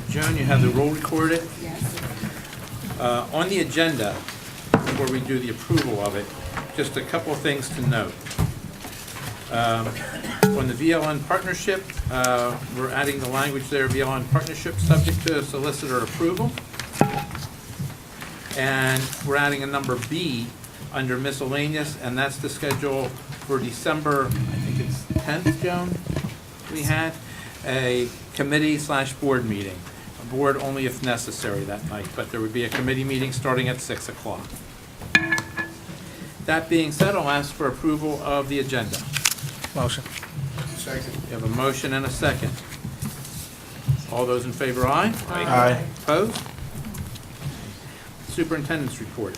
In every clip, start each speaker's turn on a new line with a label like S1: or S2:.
S1: Joan, you have the roll recorded.
S2: Yes.
S1: On the agenda, before we do the approval of it, just a couple of things to note. On the VLN partnership, we're adding the language there, VLN partnership subject to solicitor approval. And we're adding a number B under miscellaneous, and that's the schedule for December, I think it's 10th, Joan, we had a committee/board meeting. A board only if necessary that night, but there would be a committee meeting starting at 6 o'clock. That being said, I'll ask for approval of the agenda.
S3: Motion.
S2: Second.
S1: You have a motion and a second. All those in favor, aye?
S3: Aye.
S1: Opposed? Superintendent's report.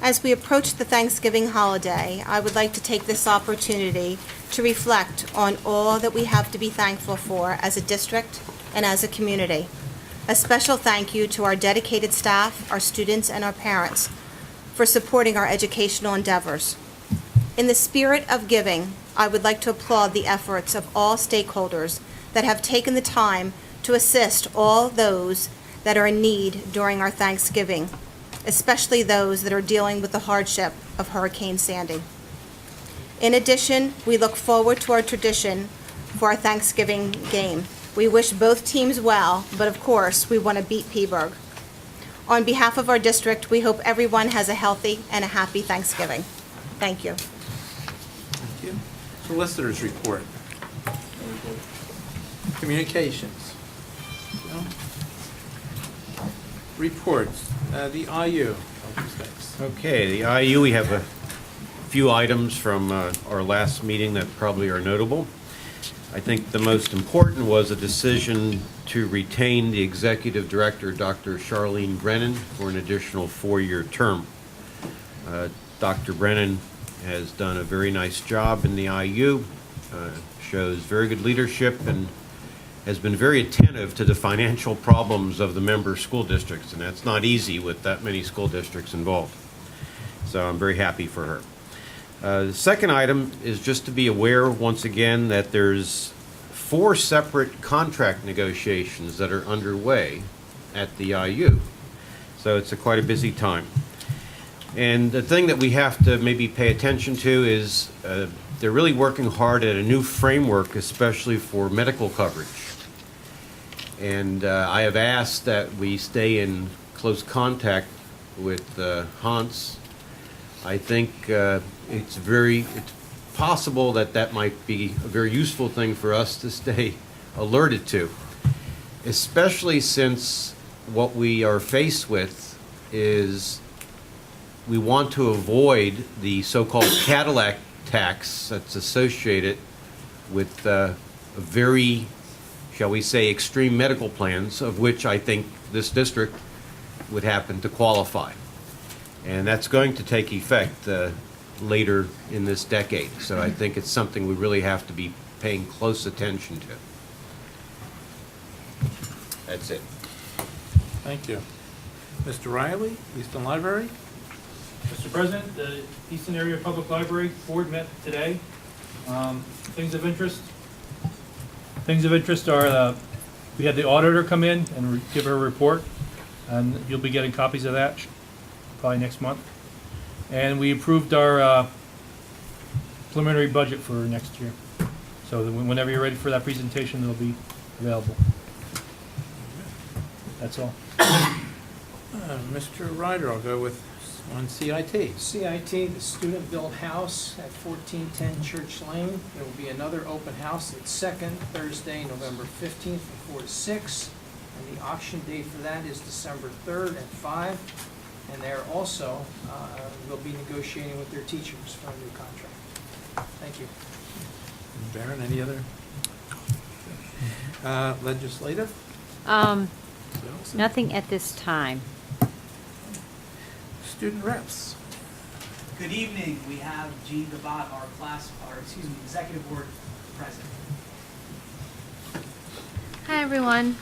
S4: As we approach the Thanksgiving holiday, I would like to take this opportunity to reflect on all that we have to be thankful for as a district and as a community. A special thank you to our dedicated staff, our students, and our parents for supporting our educational endeavors. In the spirit of giving, I would like to applaud the efforts of all stakeholders that have taken the time to assist all those that are in need during our Thanksgiving, especially those that are dealing with the hardship of Hurricane Sandy. In addition, we look forward to our tradition for our Thanksgiving game. We wish both teams well, but of course, we want to beat Peaburg. On behalf of our district, we hope everyone has a healthy and a happy Thanksgiving. Thank you.
S1: Thank you. Solicitor's report. Communications. No? Reports. The IU.
S5: Okay, the IU, we have a few items from our last meeting that probably are notable. I think the most important was a decision to retain the executive director, Dr. Charlene Brennan, for an additional 4-year term. Dr. Brennan has done a very nice job in the IU, shows very good leadership, and has been very attentive to the financial problems of the member school districts, and that's not easy with that many school districts involved. So I'm very happy for her. The second item is just to be aware, once again, that there's 4 separate contract negotiations that are underway at the IU. So it's quite a busy time. And the thing that we have to maybe pay attention to is they're really working hard at a new framework, especially for medical coverage. And I have asked that we stay in close contact with Hans. I think it's possible that might be a very useful thing for us to stay alerted to, especially since what we are faced with is we want to avoid the so-called Cadillac tax that's associated with very, shall we say, extreme medical plans, of which I think this district would happen to qualify. And that's going to take effect later in this decade. So I think it's something we really have to be paying close attention to. That's it.
S1: Thank you. Mr. Riley, Easton Library.
S3: Mr. President, the Easton Area Public Library Board met today. Things of interest are we had the auditor come in and give her a report, and you'll be getting copies of that probably next month. And we approved our preliminary budget for next year. So that whenever you're ready for that presentation, it'll be available. That's all.
S1: Mr. Ryder, I'll go with on CIT.
S6: CIT, the student-built house at 1410 Church Lane. There will be another open house at second Thursday, November 15th from 4 to 6. And the auction date for that is December 3rd at 5. And they're also, will be negotiating with their teachers for a new contract. Thank you.
S1: Baron, any other? Legislative?
S7: Nothing at this time.
S1: Student reps.
S8: Good evening. We have Jean Gavat, our executive board president.
S9: Hi, everyone.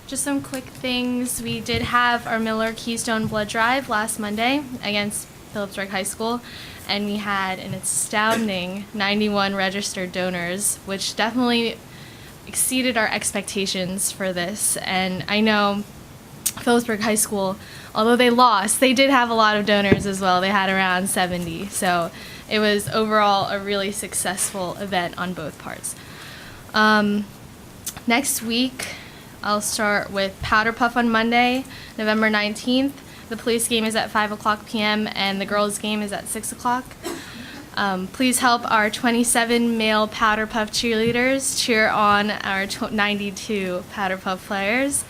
S9: Just some quick things. We did have our Miller Keystone Blood Drive last Monday against Phillipsburg High School, and we had an astounding 91 registered donors, which definitely exceeded our expectations for this. And I know Phillipsburg High School, although they lost, they did have a lot of donors as well. They had around 70. So it was overall a really successful event on both parts. Next week, I'll start with Powder Puff on Monday, November 19th. The police game is at 5:00 p.m. and the girls' game is at 6:00. Please help our 27 male Powder Puff cheerleaders cheer on our 92 Powder Puff players.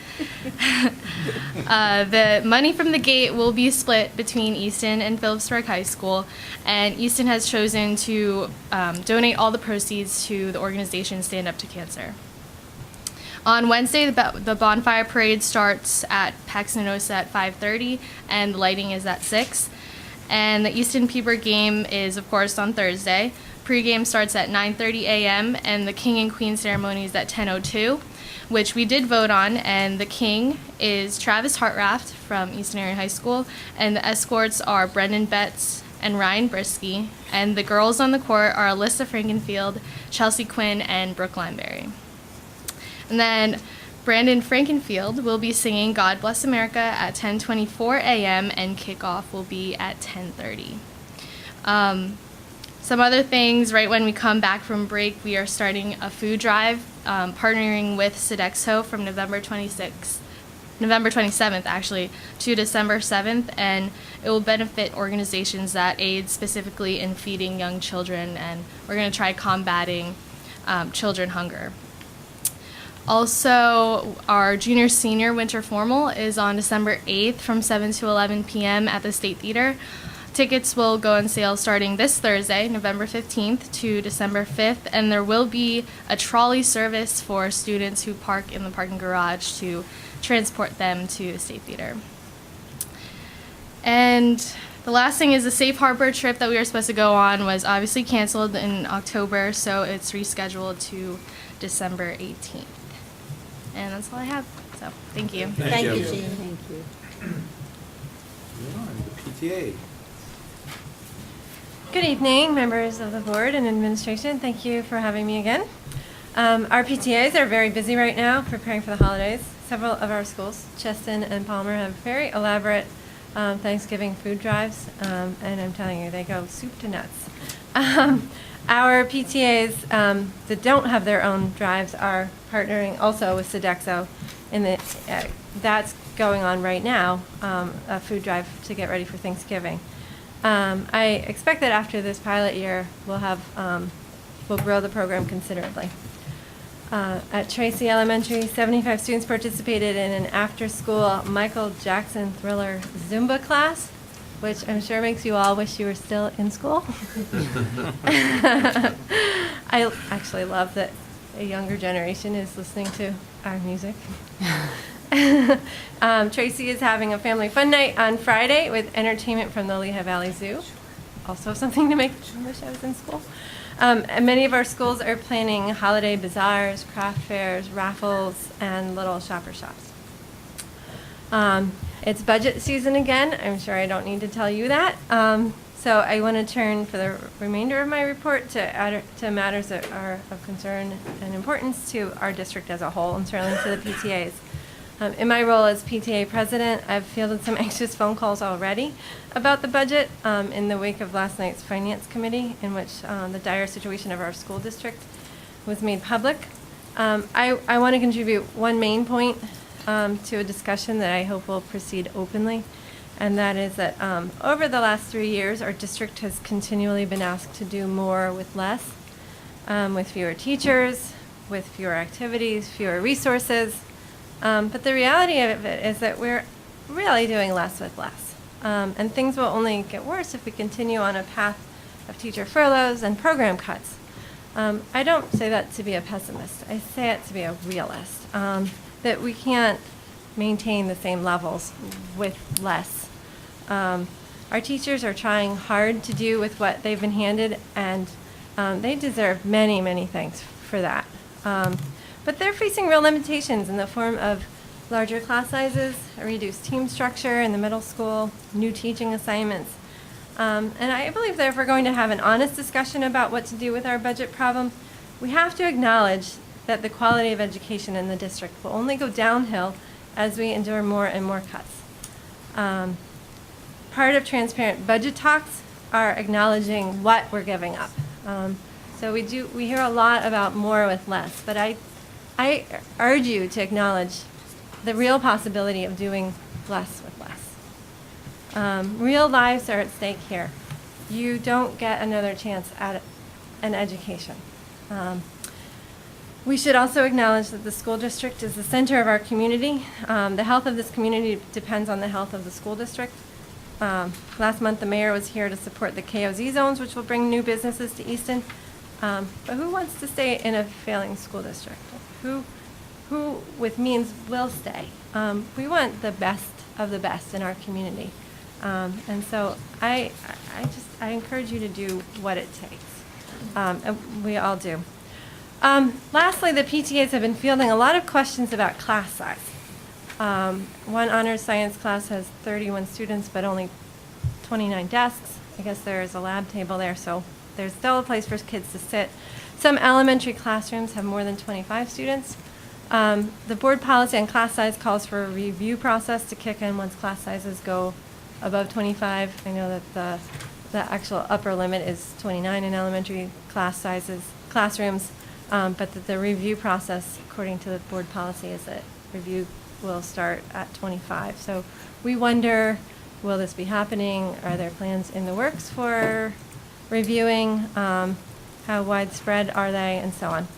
S9: The money from the gate will be split between Easton and Phillipsburg High School, and Easton has chosen to donate all the proceeds to the organization Stand Up to Cancer. On Wednesday, the bonfire parade starts at Paxton Osa at 5:30, and the lighting is at 6. And the Easton Peaburg game is, of course, on Thursday. Pre-game starts at 9:30 a.m., and the King and Queen ceremony is at 10:02, which we did vote on, and the King is Travis Hartraft from Easton Area High School, and the escorts are Brendan Betts and Ryan Brisky, and the girls on the court are Alyssa Frankenfield, Chelsea Quinn, and Brooke Lineberry. And then Brandon Frankenfield will be singing God Bless America at 10:24 a.m. and kickoff will be at 10:30. Some other things, right when we come back from break, we are starting a food drive, partnering with Sodexo from November 27th actually, to December 7th, and it will benefit organizations that aid specifically in feeding young children, and we're going to try combating children hunger. Also, our junior-senior winter formal is on December 8th from 7 to 11 p.m. at the State Theater. Tickets will go on sale starting this Thursday, November 15th to December 5th, and there will be a trolley service for students who park in the parking garage to transport them to the State Theater. And the last thing is the Safe Harbor trip that we were supposed to go on was obviously canceled in October, so it's rescheduled to December 18th. And that's all I have. So, thank you.
S4: Thank you,
S1: you.
S4: Jean.
S2: Thank you.
S1: The PTA.
S7: Good evening, members of the board and administration. Thank you for having me again. Our PTAs are very busy right now preparing for the holidays. Several of our schools, Cheston and Palmer, have very elaborate Thanksgiving food drives, and I'm telling you, they go soup to nuts. Our PTAs that don't have their own drives are partnering also with Sodexo, and that's going on right now, a food drive to get ready for Thanksgiving. I expect that after this pilot year, we'll grow the program considerably. At Tracy Elementary, 75 students participated in an after-school Michael Jackson Thriller Zumba class, which I'm sure makes you all wish you were still in school. I actually love that a younger generation is listening to our music. Tracy is having a family fun night on Friday with entertainment from the Lehigh Valley Zoo. Also something to make me wish I was in school. And many of our schools are planning holiday bazaars, craft fairs, raffles, and little shopper shops. It's budget season again. I'm sure I don't need to tell you that. So I want to turn for the remainder of my report to matters that are of concern and importance to our district as a whole, and certainly to the PTAs. In my role as PTA president, I've fielded some anxious phone calls already about the budget in the wake of last night's finance committee, in which the dire situation of our school district was made public. I want to contribute one main point to a discussion that I hope will proceed openly, and that is that over the last 3 years, our district has continually been asked to do more with less, with fewer teachers, with fewer activities, fewer resources. But the reality of it is that we're really doing less with less. And things will only get worse if we continue on a path of teacher furloughs and program cuts. I don't say that to be a pessimist. I say it to be a realist. That we can't maintain the same levels with less. Our teachers are trying hard to do with what they've been handed, and they deserve many, many thanks for that. But they're facing real limitations in the form of larger class sizes, a reduced team structure in the middle school, new teaching assignments. And I believe that if we're going to have an honest discussion about what to do with our budget problem, we have to acknowledge that the quality of education in the district will only go downhill as we endure more and more cuts. Part of transparent budget talks are acknowledging what we're giving up. So we hear a lot about more with less, but I urge you to acknowledge the real possibility of doing less with less. Real lives are at stake here. You don't get another chance at an education. We should also acknowledge that the school district is the center of our community. The health of this community depends on the health of the school district. Last month, the mayor was here to support the KOZ zones, which will bring new businesses to Easton. But who wants to stay in a failing school district? Who with means will stay? We want the best of the best in our community. And so I encourage you to do what it takes. And we all do. Lastly, the PTAs have been fielding a lot of questions about class size. One honors science class has 31 students, but only 29 desks. I guess there is a lab table there, so there's still a place for kids to sit. Some elementary classrooms have more than 25 students. The board policy on class size calls for a review process to kick in once class sizes go above 25. I know that the actual upper limit is 29 in elementary classrooms, but that the review process, according to the board policy, is that review will start at 25. So we wonder, will this be happening? Are there plans in the works for reviewing? How widespread are they, and so on.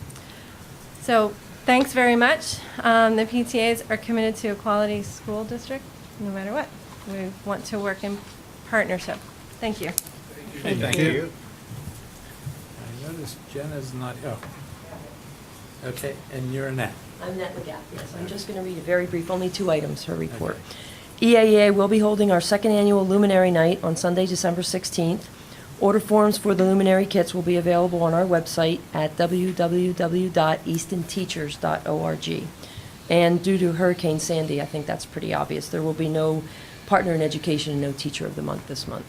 S7: So thanks very much. The PTAs are committed to a quality school district, no matter what. We want to work in partnership. Thank you.
S5: Thank you.
S1: I noticed Jenna's not, okay, and you're Annette.
S2: I'm Annette McGath, yes. I'm just going to read a very brief, only 2 items, her report. EAEA will be holding our second annual Luminary Night on Sunday, December 16th. Order forms for the Luminary kits will be available on our website at www.eastonteachers.org. And due to Hurricane Sandy, I think that's pretty obvious. There will be no partner in education and no teacher of the month this month.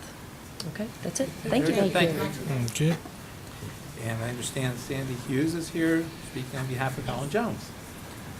S2: Okay, that's it. Thank you.
S1: Very good. Thank you. And I understand Sandy Hughes is here speaking on behalf of Helen Jones.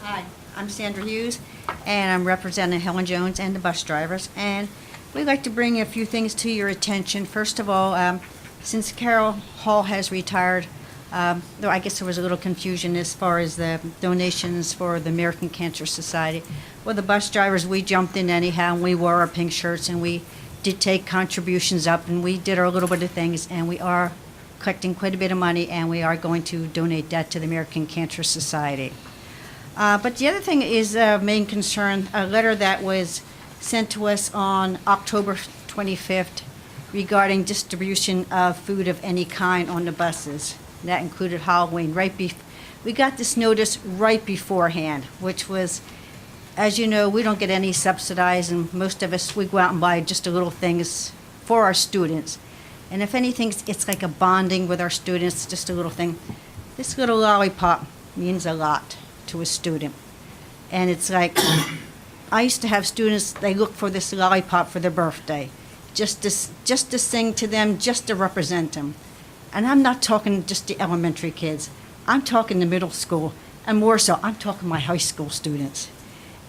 S10: Hi, I'm Sandra Hughes, and I'm representing Helen Jones and the bus drivers. And we'd like to bring a few things to your attention. First of all, since Carol Hall has retired, though I guess there was a little confusion as far as the donations for the American Cancer Society. Well, the bus drivers, we jumped in anyhow, and we wore our pink shirts, and we did take contributions up, and we did our little bit of things, and we are collecting quite a bit of money, and we are going to donate that to the American Cancer Society. But the other thing is main concern, a letter that was sent to us on October 25th regarding distribution of food of any kind on the buses. That included Halloween. We got this notice right beforehand, which was, as you know, we don't get any subsidized, and most of us, we go out and buy just a little things for our students. And if anything, it's like a bonding with our students, just a little thing. This little lollipop means a lot to a student. And it's like, I used to have students, they look for this lollipop for their birthday, just to sing to them, just to represent them. And I'm not talking just the elementary kids. I'm talking the middle school, and more so, I'm talking my high school students.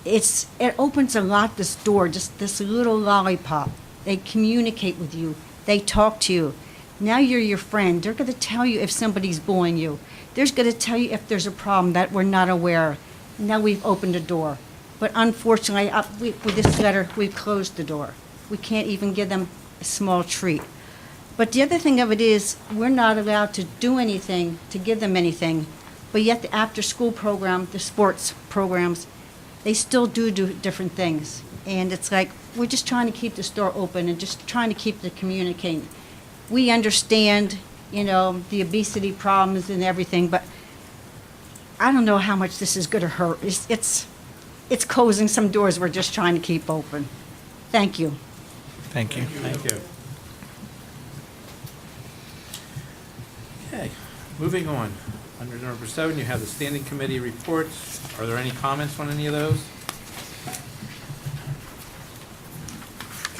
S10: It opens a lot, this door, just this little lollipop. They communicate with you. They talk to you. Now you're your friend. They're going to tell you if somebody's bullying you. They're going to tell you if there's a problem that we're not aware of. Now we've opened a door. But unfortunately, with this letter, we've closed the door. We can't even give them a small treat. But the other thing of it is, we're not allowed to do anything, to give them anything. But yet the after-school program, the sports programs, they still do different things. And it's like, we're just trying to keep the store open and just trying to keep the communicating. We understand, the obesity problems and everything, but I don't know how much this is going to hurt. It's closing some doors we're just trying to keep open. Thank you.
S1: Thank you. Thank you. Okay, moving on. Under number 7, you have the standing committee reports. Are there any comments on any of those?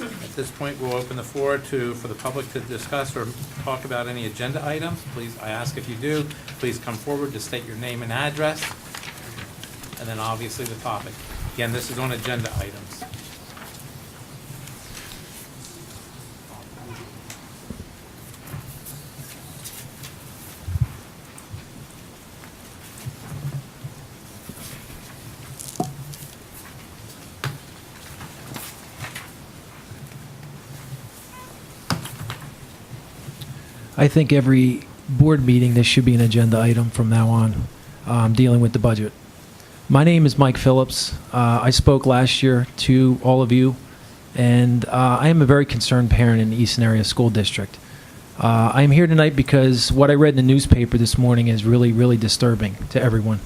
S1: At this point, we'll open the floor for the public to discuss or talk about any agenda items. Please, I ask if you do, please come forward to state your name and address, and then obviously the topic. Again, this is on agenda items.
S11: I think every board meeting, this should be an agenda item from now on, dealing with the budget. My name is Mike Phillips. I spoke last year to all of you, and I am a very concerned parent in the Easton Area School District. I am here tonight because what I read in the newspaper this morning is really, really disturbing to everyone.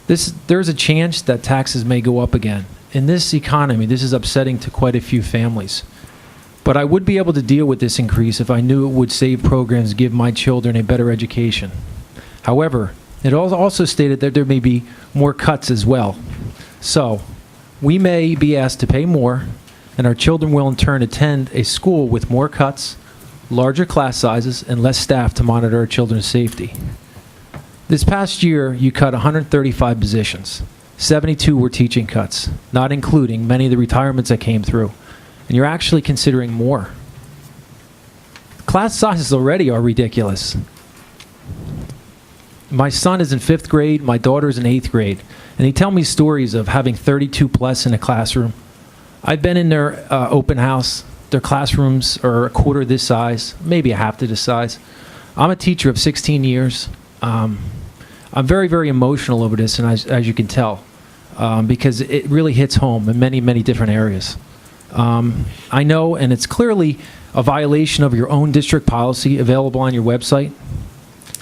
S11: There's a chance that taxes may go up again. In this economy, this is upsetting to quite a few families. But I would be able to deal with this increase if I knew it would save programs to give my children a better education. However, it also stated that there may be more cuts as well. So, we may be asked to pay more, and our children will in turn attend a school with more cuts, larger class sizes, and less staff to monitor our children's safety. This past year, you cut 135 positions. 72 were teaching cuts, not including many of the retirements that came through. And you're actually considering more. Class sizes already are ridiculous. My son is in 5th grade, my daughter is in 8th grade, and they tell me stories of having 32 plus in a classroom. I've been in their open house. Their classrooms are a quarter this size, maybe a half to this size. I'm a teacher of 16 years. I'm very, very emotional over this, and as you can tell, because it really hits home in many, many different areas. I know, and it's clearly a violation of your own district policy available on your website,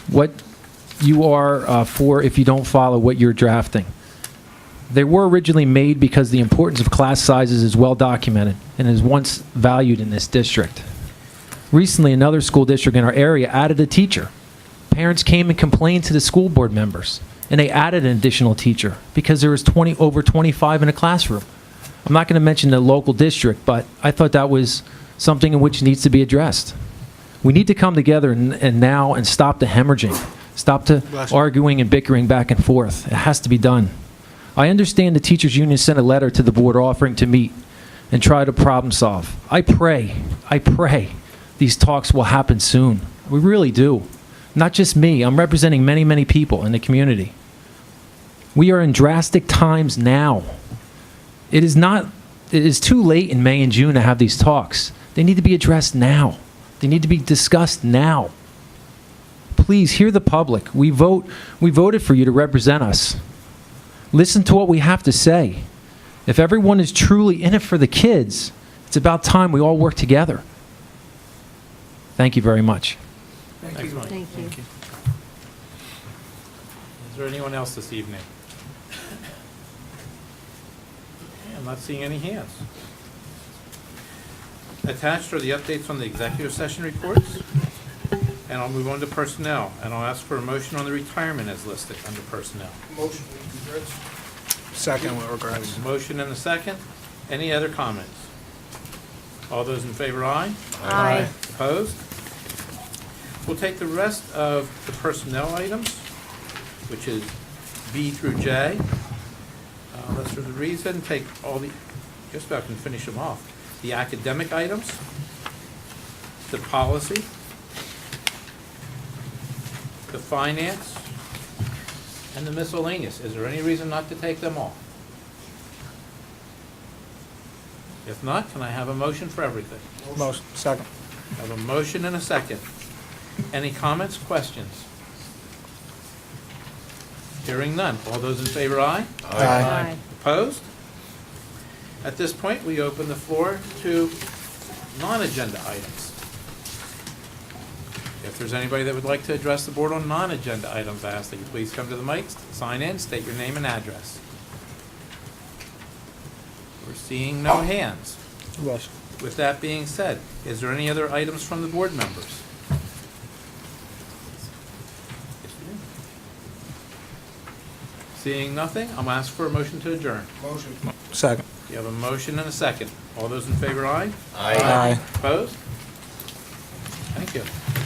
S11: what you are for if you don't follow what you're drafting. They were originally made because the importance of class sizes is well documented and is once valued in this district. Recently, another school district in our area added a teacher. Parents came and complained to the school board members, and they added an additional teacher because there was over 25 in a classroom. I'm not going to mention the local district, but I thought that was something in which needs to be addressed. We need to come together and stop the hemorrhaging, stop the arguing and bickering back and forth. It has to be done. I understand the teachers union sent a letter to the board offering to meet and try to problem solve. I pray these talks will happen soon. We really do. Not just me. I'm representing many, many people in the community. We are in drastic times now. It is too late in May and June to have these talks. They need to be addressed now. They need to be discussed now. Please hear the public. We voted for you to represent us. Listen to what we have to say. If everyone is truly in it for the kids, it's about time we all work together. Thank you very much.
S1: Thanks, Mike.
S2: Thank you.
S1: Is there anyone else this evening? I'm not seeing any hands. Attached are the updates on the executive session reports. And I'll move on to personnel. And I'll ask for a motion on the retirement as listed under personnel.
S6: Motion with regrets. Second with regrets.
S1: Motion and a second. Any other comments? All those in favor, aye?
S2: Aye.
S1: Opposed? We'll take the rest of the personnel items, which is B through J. Unless there's a reason, take just about can finish them off. The academic items, the policy, the finance, and the miscellaneous. Is there any reason not to take them all? If not, can I have a motion for everything?
S6: Motion. Second.
S1: I have a motion and a second. Any comments, questions? Hearing none. All those in favor, aye?
S2: Aye.
S1: Opposed? At this point, we open the floor to non-agenda items. If there's anybody that would like to address the board on non-agenda items, I ask that you please come to the mic, sign in, state your name and address. We're seeing no hands. With that being said, is there any other items from the board members? Seeing nothing, I'm asked for a motion to adjourn.
S6: Motion. Second.
S1: You have a motion and a second. All those in favor, aye?
S5: Aye.
S1: Opposed? Thank you.